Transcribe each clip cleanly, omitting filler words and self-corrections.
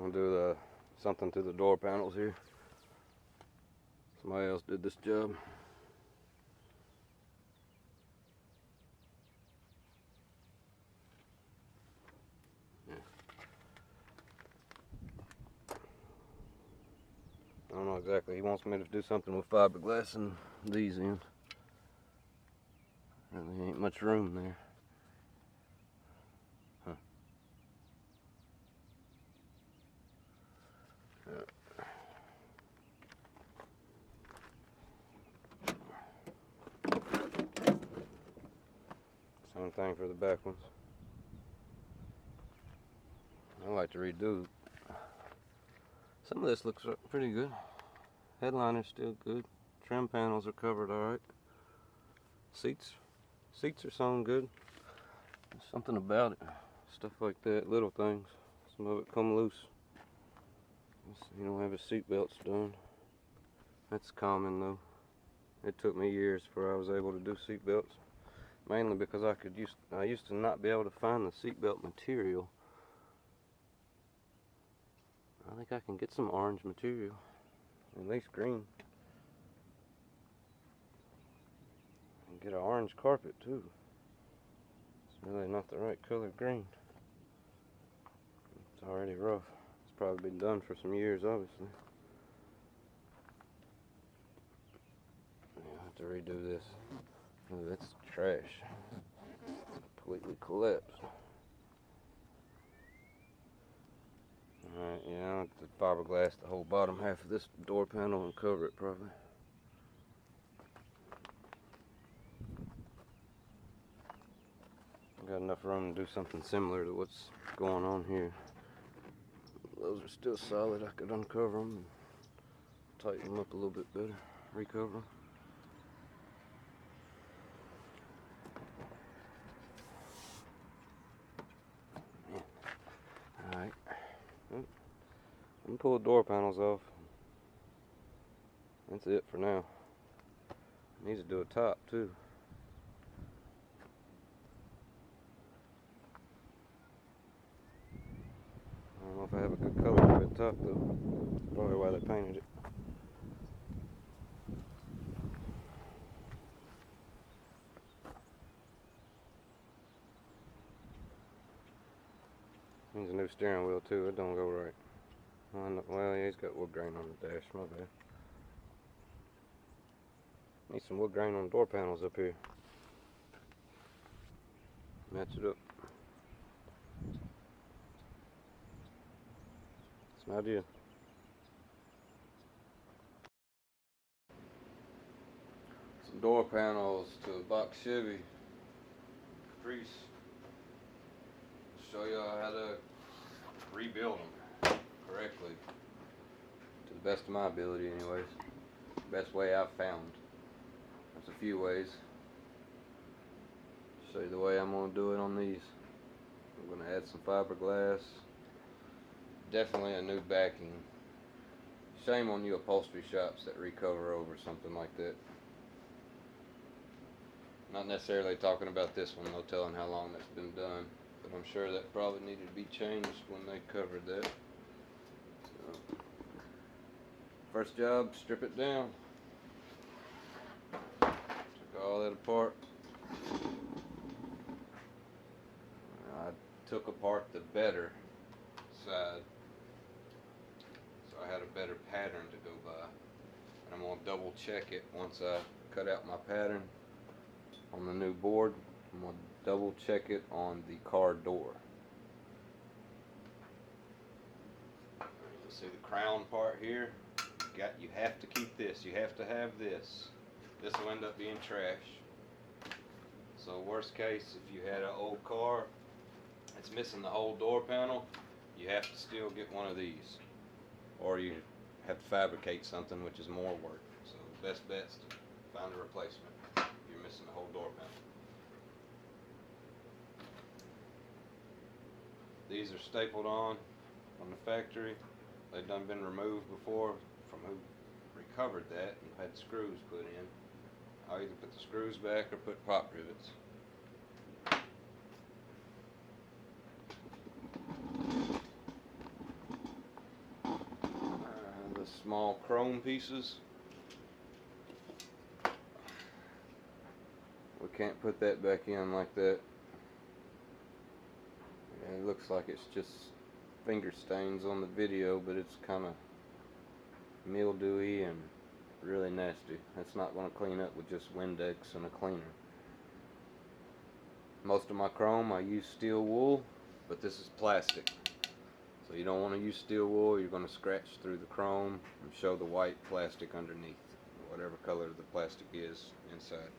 I'm gonna do something to the door panels here. Somebody else did this job. Yeah. I don't know exactly. He wants me to do something with fiberglass and these ends. Really ain't much room there. Huh. Same thing for the back ones. I like to redo. Some of this looks pretty good. Headliner's still good. Trim panels are covered alright. Seats are sewn good. There's something about it. Stuff like that, little things. Some of it come loose. You don't have his seat belts done. That's common though. It took me years before I was able to do seat belts. Mainly because I used to not be able to find the seatbelt material. I think I can get some orange material, at least green. And get an orange carpet too. It's really not the right color green. It's already rough. It's probably been done for some years, obviously. Yeah, I have to redo this. Oh, that's trash. It's completely collapsed. Alright, yeah, I'll have to fiberglass the whole bottom half of this door panel and cover it probably. I've got enough room to do something similar to what's going on here. Those are still solid. I could uncover them and tighten them up a little bit better, recover them. Alright, I'm gonna pull the door panels off. That's it for now. Needs to do a top too. I don't know if I have a good color for that top though. That's probably why they painted it. Needs a new steering wheel too. It don't go right. Well, yeah, he's got wood grain on the dash. My bad. Need some wood grain on the door panels up here. Match it up. That's an idea. Some door panels to a box Chevy Caprice. Show y'all how to rebuild them correctly, to the best of my ability anyways. Best way I've found. There's a few ways. Show you the way I'm going to do it on these. I'm going to add some fiberglass. Definitely a new backing. Shame on you upholstery shops that recover over something like that. Not necessarily talking about this one, no telling how long that's been done. But I'm sure that probably needed to be changed when they covered that. So, first job, strip it down. Took all that apart. I took apart the better side, so I had a better pattern to go by. And I'm going to double check it once I cut out my pattern on the new board. I'm going to double check it on the car door. See the crown part here? You have to keep this. You have to have this. This will end up being trash. So worst case, if you had an old car that's missing the whole door panel, you have to still get one of these. Or you have to fabricate something, which is more work. So the best bet's to find a replacement if you're missing the whole door panel. These are stapled on the factory. They've done been removed before from who recovered that and had screws put in. I'll either put the screws back or put pop rivets. small chrome pieces. We can't put that back in like that. And it looks like it's just finger stains on the video, but it's kind of mildewy and really nasty. That's not going to clean up with just Windex and a cleaner. Most of my chrome I use steel wool, but this is plastic. So you don't want to use steel wool. You're going to scratch through the chrome and show the white plastic underneath, whatever color the plastic is inside.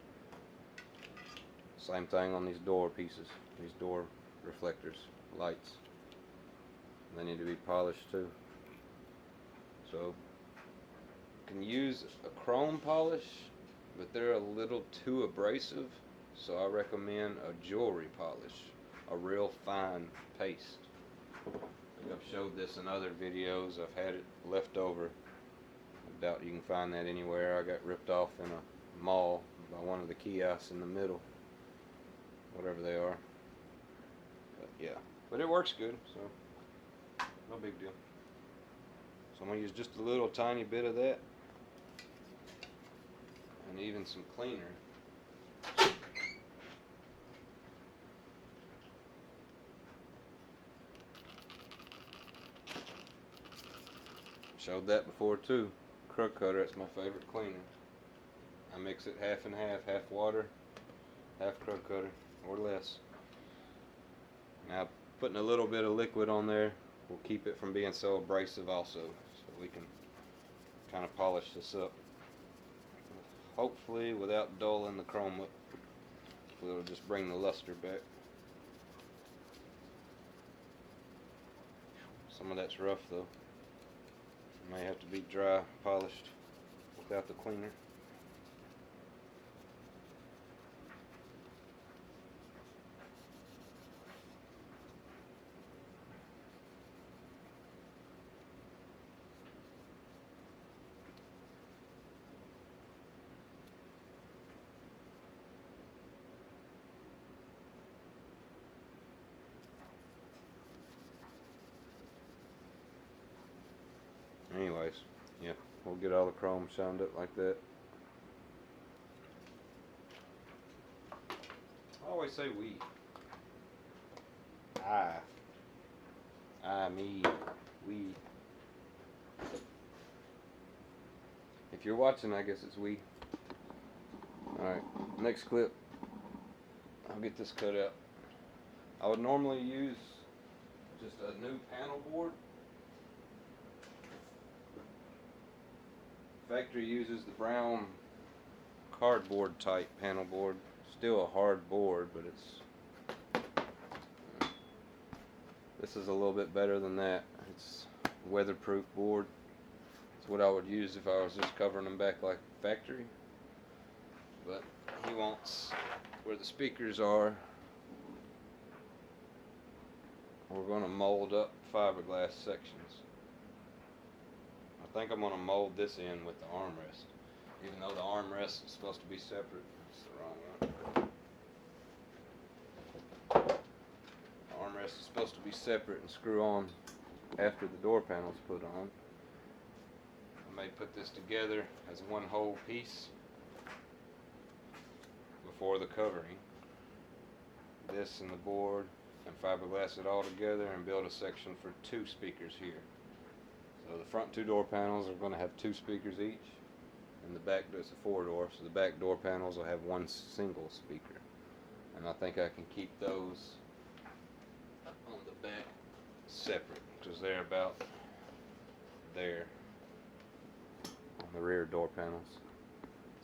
Same thing on these door pieces, these door reflectors, lights. They need to be polished too. So you can use a chrome polish, but they're a little too abrasive. So I recommend a jewelry polish, a real fine paste. I've showed this in other videos. I've had it left over. I doubt you can find that anywhere. I got ripped off in a mall by one of the kiosks in the middle, whatever they are. But yeah, but it works good, so no big deal. So I'm going to use just a little tiny bit of that, and even some cleaner. Showed that before too. Krug cutter, that's my favorite cleaner. I mix it half and half, half water, half Krug cutter, or less. Now putting a little bit of liquid on there will keep it from being so abrasive also, so we can kind of polish this up. Hopefully without dulling the chrome up. It'll just bring the luster back. Some of that's rough though. May have to be dry polished without the cleaner. Anyways, yeah, we'll get all the chrome shined up like that. I always say we. Me, we. If you're watching, I guess it's we. Alright, next clip. I'll get this cut out. I would normally use just a new panel board. Factory uses the brown cardboard type panel board. Still a hard board, but this is a little bit better than that. It's weatherproof board. It's what I would use if I was just covering them back like factory. But he wants where the speakers are. We're going to mold up fiberglass sections. I think I'm going to mold this in with the armrest, even though the armrest is supposed to be separate. It's the wrong one. The armrest is supposed to be separate and screw on after the door panel's put on. I may put this together as one whole piece before the covering. This and the board and fiberglass it all together and build a section for 2 speakers here. So the front 2 door panels are going to have 2 speakers each, and the back does a 4-door, so the back door panels will have 1 single speaker. And I think I can keep those on the back separate, because they're about there on the rear door panels.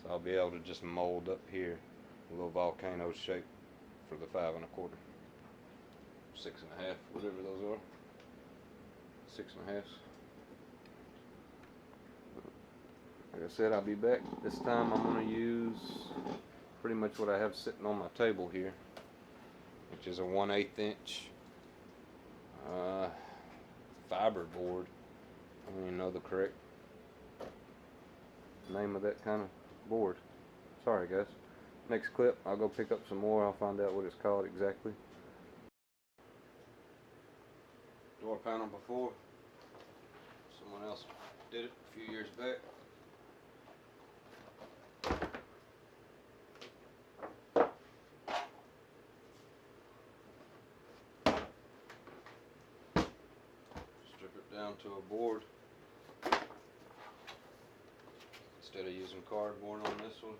So I'll be able to just mold up here a little volcano shape for the 5 1/4, 6 1/2, whatever those are, 6 1/2. Like I said, I'll be back. This time I'm going to use pretty much what I have sitting on my table here, which is a 1/8 inch fiber board. I don't even know the correct name of that kind of board. Sorry guys. Next clip, I'll go pick up some more. I'll find out what it's called exactly. Door panel before. Someone else did it a few years back. Strip it down to a board. Instead of using cardboard on this one,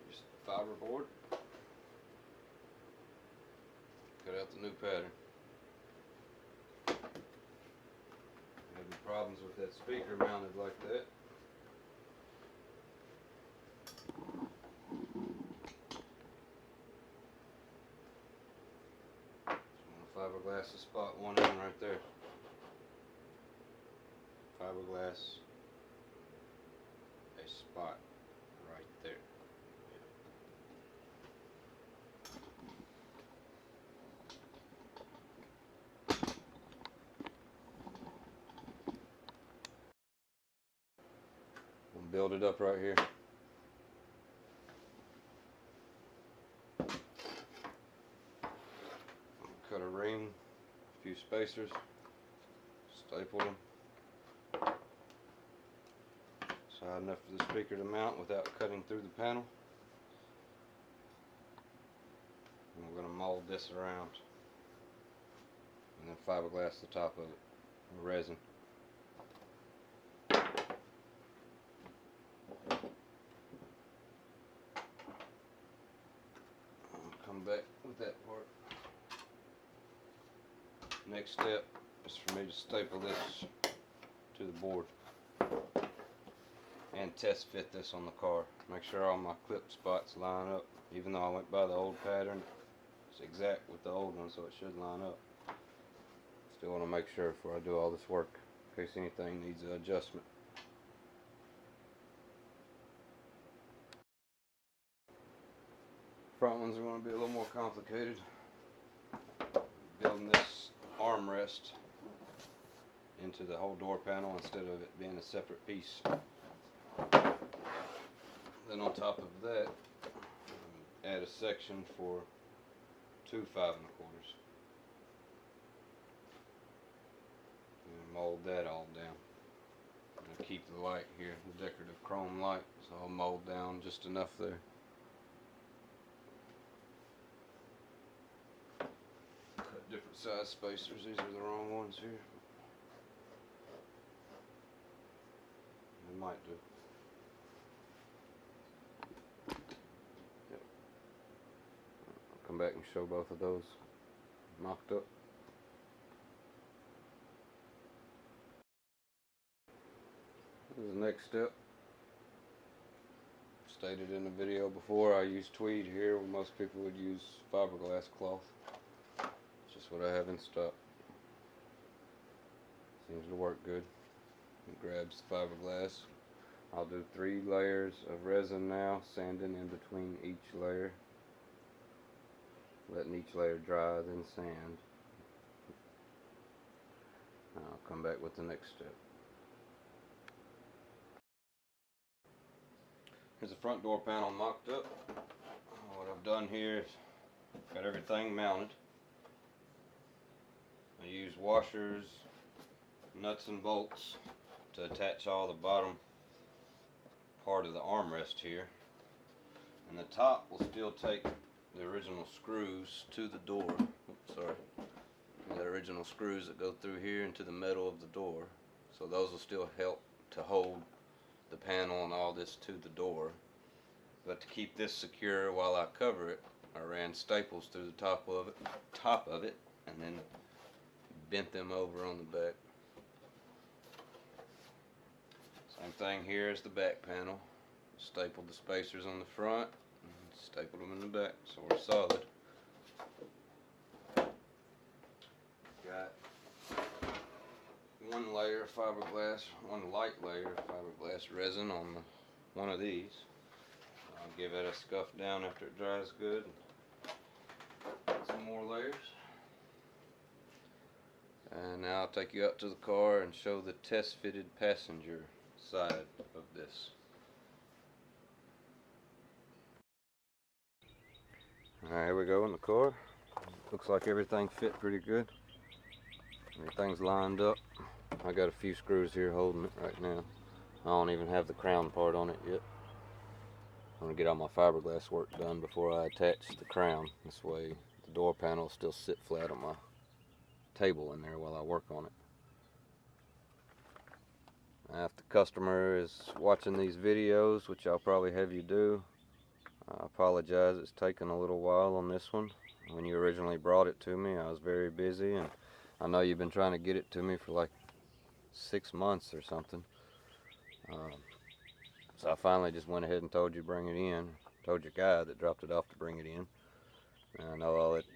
use fiberboard. Cut out the new pattern. Having problems with that speaker mounted like that. Fiberglass is spot one in right there. Fiberglass a spot right there. We'll build it up right here. Cut a ring, a few spacers, staple them. Side enough for the speaker to mount without cutting through the panel. And we're going to mold this around. And then fiberglass the top of it, resin. I'll come back with that part. Next step is for me to staple this to the board and test fit this on the car. Make sure all my clip spots line up. Even though I went by the old pattern, it's exact with the old one, so it should line up. Still want to make sure before I do all this work, in case anything needs an adjustment. Front ones are going to be a little more complicated. Building this armrest into the whole door panel instead of it being a separate piece. Then on top of that, add a section for 2 5 1/4. And mold that all down. And keep the light here, the decorative chrome light, so I'll mold down just enough there. Cut different size spacers. These are the wrong ones here. They might do. Yep. I'll come back and show both of those mocked up. This is the next step. Stated in the video before, I use tweed here where most people would use fiberglass cloth. It's just what I have in stock. Seems to work good. It grabs the fiberglass. I'll do 3 layers of resin now, sanding in between each layer. Letting each layer dry, then sand. I'll come back with the next step. Here's the front door panel mocked up. What I've done here is got everything mounted. I use washers, nuts and bolts to attach all the bottom part of the armrest here. And the top will still take the original screws to the door. Oops, sorry. The original screws that go through here into the metal of the door. So those will still help to hold the panel and all this to the door. But to keep this secure while I cover it, I ran staples through the top of it and then bent them over on the back. Same thing here as the back panel. Stapled the spacers on the front and stapled them in the back so we're solid. Got one layer of fiberglass, one light layer of fiberglass resin on one of these. I'll give it a scuff down after it dries good. Add some more layers. And now I'll take you up to the car and show the test fitted passenger side of this. Alright, here we go in the car. Looks like everything fit pretty good. Everything's lined up. I got a few screws here holding it right now. I don't even have the crown part on it yet. I'm going to get all my fiberglass work done before I attach the crown. This way the door panels still sit flat on my table in there while I work on it. Now, if the customer is watching these videos, which I'll probably have you do, I apologize, it's taken a little while on this one. When you originally brought it to me, I was very busy, and I know you've been trying to get it to me for like 6 months or something. So I finally just went ahead and told you to bring it in. Told your guy that dropped it off to bring it in. And I know all that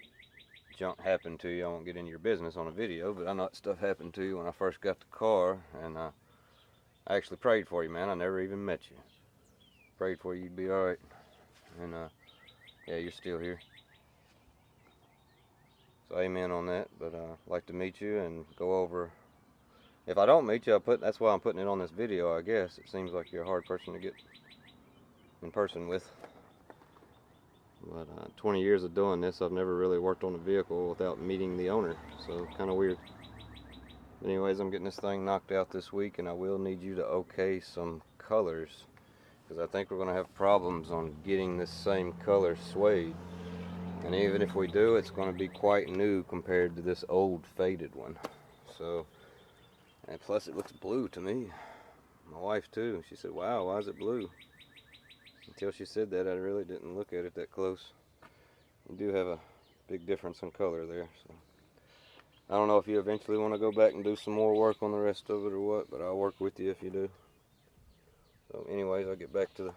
junk happened to you. I won't get into your business on a video, but I know that stuff happened to you when I first got the car. And I actually prayed for you, man. I never even met you. Prayed for you, you'd be alright. And yeah, you're still here. So amen on that. But I'd like to meet you and go over. If I don't meet you, that's why I'm putting it on this video, I guess. It seems like you're a hard person to get in person with. But 20 years of doing this, I've never really worked on a vehicle without meeting the owner. So kind of weird. But anyways, I'm getting this thing knocked out this week, and I will need you to okay some colors, because I think we're going to have problems on getting this same color suede. And even if we do, it's going to be quite new compared to this old faded one. So, and plus it looks blue to me. My wife too. She said, wow, why is it blue? Until she said that, I really didn't look at it that close. You do have a big difference in color there. So I don't know if you eventually want to go back and do some more work on the rest of it or what, but I'll work with you if you do. So anyways, I'll get back to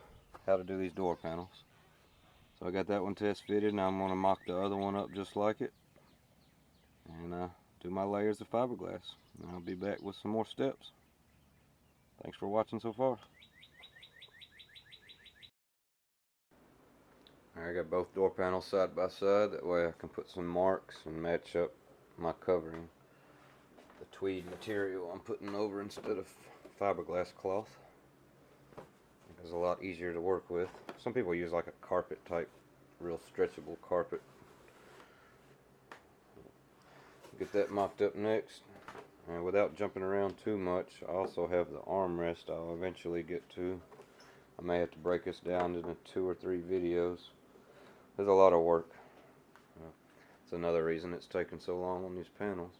how to do these door panels. So I got that one test fitted. Now I'm going to mock the other one up just like it. And do my layers of fiberglass. And I'll be back with some more steps. Thanks for watching so far. I got both door panels side by side. That way I can put some marks and match up my covering. The tweed material I'm putting over instead of fiberglass cloth. It's a lot easier to work with. Some people use like a carpet type, real stretchable carpet. Get that mocked up next. And without jumping around too much, I also have the armrest I'll eventually get to. I may have to break this down into 2 or 3 videos. There's a lot of work. It's another reason it's taken so long on these panels.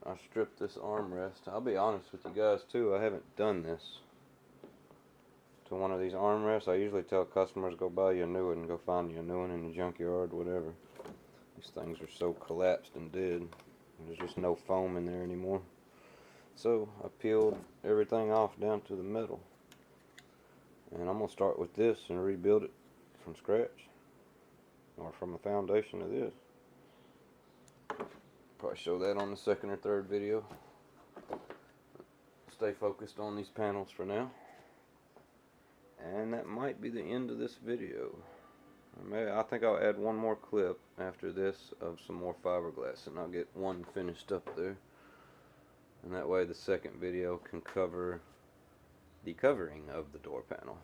I stripped this armrest. I'll be honest with you guys too, I haven't done this to one of these armrests. I usually tell customers go buy you a new one and go find you a new one in the junkyard, whatever. These things are so collapsed and dead. There's just no foam in there anymore. So I peeled everything off down to the metal. And I'm going to start with this and rebuild it from scratch. Or from the foundation of this. Probably show that on the 2nd or 3rd video. Stay focused on these panels for now. And that might be the end of this video. I think I'll add one more clip after this of some more fiberglass, and I'll get one finished up there. And that way the 2nd video can cover the covering of the door panel.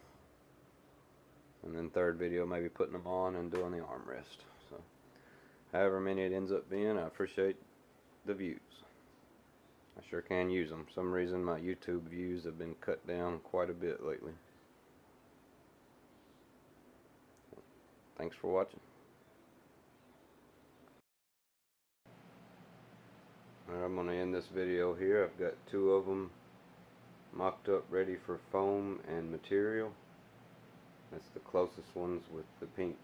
And then 3rd video maybe putting them on and doing the armrest. So however many it ends up being, I appreciate the views. I sure can use them. For some reason my YouTube views have been cut down quite a bit lately. Thanks for watching. Alright, I'm going to end this video here. I've got 2 of them mocked up ready for foam and material. That's the closest ones with the pink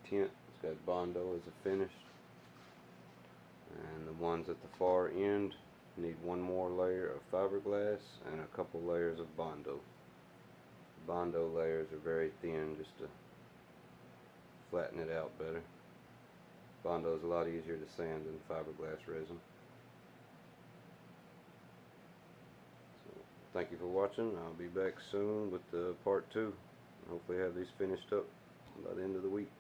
tint. It's got bondo as a finish. And the ones at the far end need one more layer of fiberglass and a couple layers of bondo. Bondo layers are very thin just to flatten it out better. Bondo is a lot easier to sand than fiberglass resin. So, thank you for watching. I'll be back soon with part 2. Hopefully have these finished up by the end of the week.